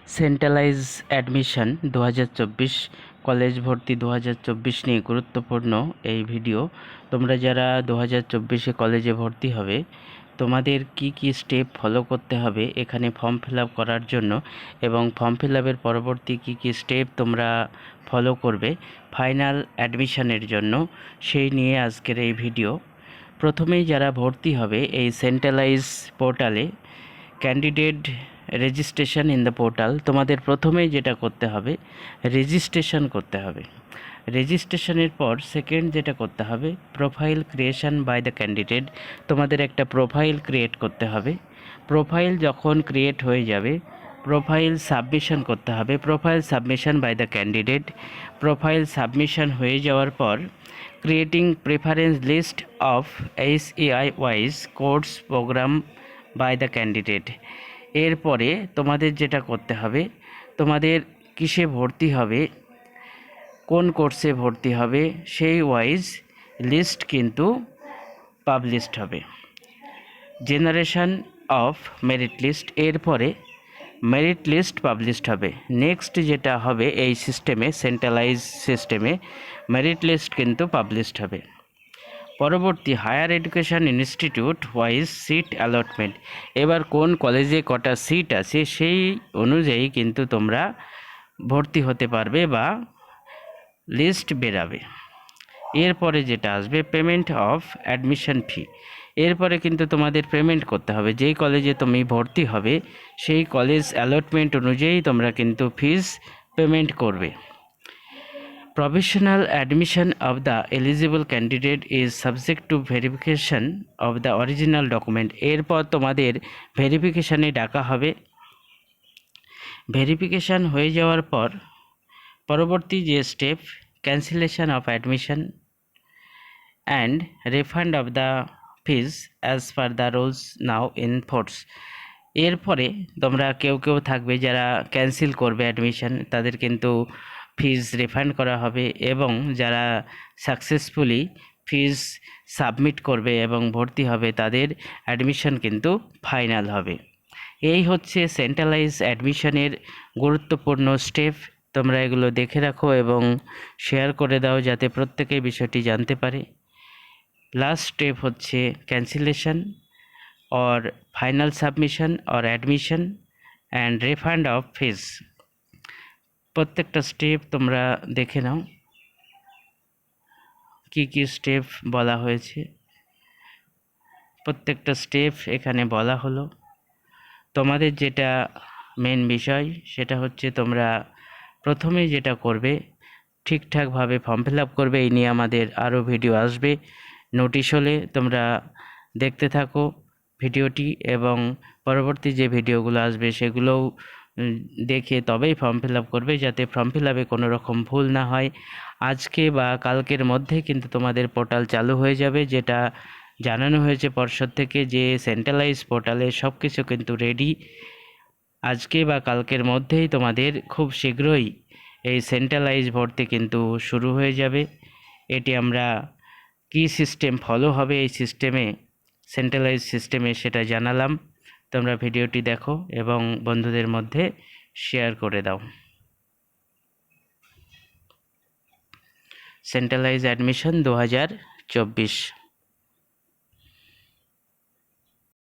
Centralise admission 2024 college ভর্তি 2024 নিয়ে গুরুত্বপূর্ণ এই ভিডিও। তোমরা যারা 2024-এ কলেজে ভর্তি হবে, তোমাদের কি কি স্টেপ ফলো করতে হবে এখানে ফর্ম ফিল আপ করার জন্য, এবং ফর্ম ফিল আপের পরবর্তী কি কি স্টেপ তোমরা ফলো করবে ফাইনাল অ্যাডমিশনের জন্য, সেই নিয়ে আজকের এই ভিডিও। প্রথমেই যারা ভর্তি হবে এই সেন্ট্রালাইজ পোর্টালে candidate registration in the portal, তোমাদের প্রথমেই যেটা করতে হবে রেজিস্ট্রেশন করতে হবে। রেজিস্ট্রেশনের পর সেকেন্ড যেটা করতে হবে profile creation by the candidate, তোমাদের একটা প্রোফাইল ক্রিয়েট করতে হবে। প্রোফাইল যখন ক্রিয়েট হয়ে যাবে প্রোফাইল সাবমিশন করতে হবে, profile submission by the candidate. Profile submission হয়ে যাওয়ার পর creating preference list of SEI wise course program by the candidate. এরপরে তোমাদের যেটা করতে হবে, তোমাদের কিসে ভর্তি হবে, কোন কোর্সে ভর্তি হবে সেই ওয়াইজ লিস্ট কিন্তু পাবলিশড হবে। জেনারেশন অফ মেরিট লিস্ট, এরপরে মেরিট লিস্ট পাবলিশড হবে। নেক্সট যেটা হবে এই সিস্টেমে, সেন্ট্রালাইজ সিস্টেমে মেরিট লিস্ট কিন্তু পাবলিশড হবে। পরবর্তী higher education institute wise seat allotment, এবার কোন কলেজে কটা সিট আছে সেই অনুযায়ী কিন্তু তোমরা ভর্তি হতে পারবে বা লিস্ট বেরাবে। এরপরে যেটা আসবে পেমেন্ট অফ অ্যাডমিশন ফি, এরপরে কিন্তু তোমাদের পেমেন্ট করতে হবে। যেই কলেজে তুমি ভর্তি হবে সেই কলেজ অ্যালটমেন্ট অনুযায়ী তোমরা কিন্তু ফিস পেমেন্ট করবে। Provisional admission of the eligible candidate is subject to verification of the original document, এরপর তোমাদের ভেরিফিকেশানে ডাকা হবে। ভেরিফিকেশান হয়ে যাওয়ার পর পরবর্তী যে step cancellation of admission and refund of the fees as per the rules now in force. এরপরে তোমরা কেউ থাকবে যারা ক্যান্সেল করবে অ্যাডমিশন, তাদের কিন্তু ফিজ রিফান্ড করা হবে, এবং যারা সাকসেসফুলি ফিজ সাবমিট করবে এবং ভর্তি হবে তাদের অ্যাডমিশন কিন্তু ফাইনাল হবে। এই হচ্ছে সেন্ট্রালাইজ অ্যাডমিশনের গুরুত্বপূর্ণ স্টেপ। তোমরা এগুলো দেখে রাখো এবং শেয়ার করে দাও যাতে প্রত্যেকে বিষয়টি জানতে পারে। লাস্ট স্টেপ হচ্ছে cancellation or final submission or admission and refund of fees। প্রত্যেকটা স্টেপ তোমরা দেখে নাও কি কি স্টেপ বলা হয়েছে, প্রত্যেকটা স্টেপ এখানে বলা হলো। তোমাদের যেটা মেন বিষয় সেটা হচ্ছে তোমরা প্রথমে যেটা করবে ঠিকঠাকভাবে ফর্ম ফিল আপ করবে। এই নিয়ে আমাদের আরও ভিডিও আসবে, নোটিশ হলে তোমরা দেখতে থাকো ভিডিওটি, এবং পরবর্তী যে ভিডিওগুলো আসবে সেগুলোও দেখে তবেই ফর্ম ফিল আপ করবে, যাতে ফর্ম ফিল আপে কোনো রকম ভুল না হয়। আজকে বা কালকের মধ্যে কিন্তু তোমাদের পোর্টাল চালু হয়ে যাবে, যেটা জানানো হয়েছে পর্ষদ থেকে যে সেন্ট্রালাইজ পোর্টালে সব কিছু কিন্তু রেডি। আজকে বা কালকের মধ্যেই তোমাদের খুব শীঘ্রই এই সেন্ট্রালাইজ ভর্তি কিন্তু শুরু হয়ে যাবে। এটি আমরা কি সিস্টেম ফলো হবে এই সিস্টেমে, সেন্ট্রালাইজ সিস্টেমে, সেটা জানালাম। তোমরা ভিডিওটি দেখো এবং বন্ধুদের মধ্যে শেয়ার করে দাও। Centralise admission 2024।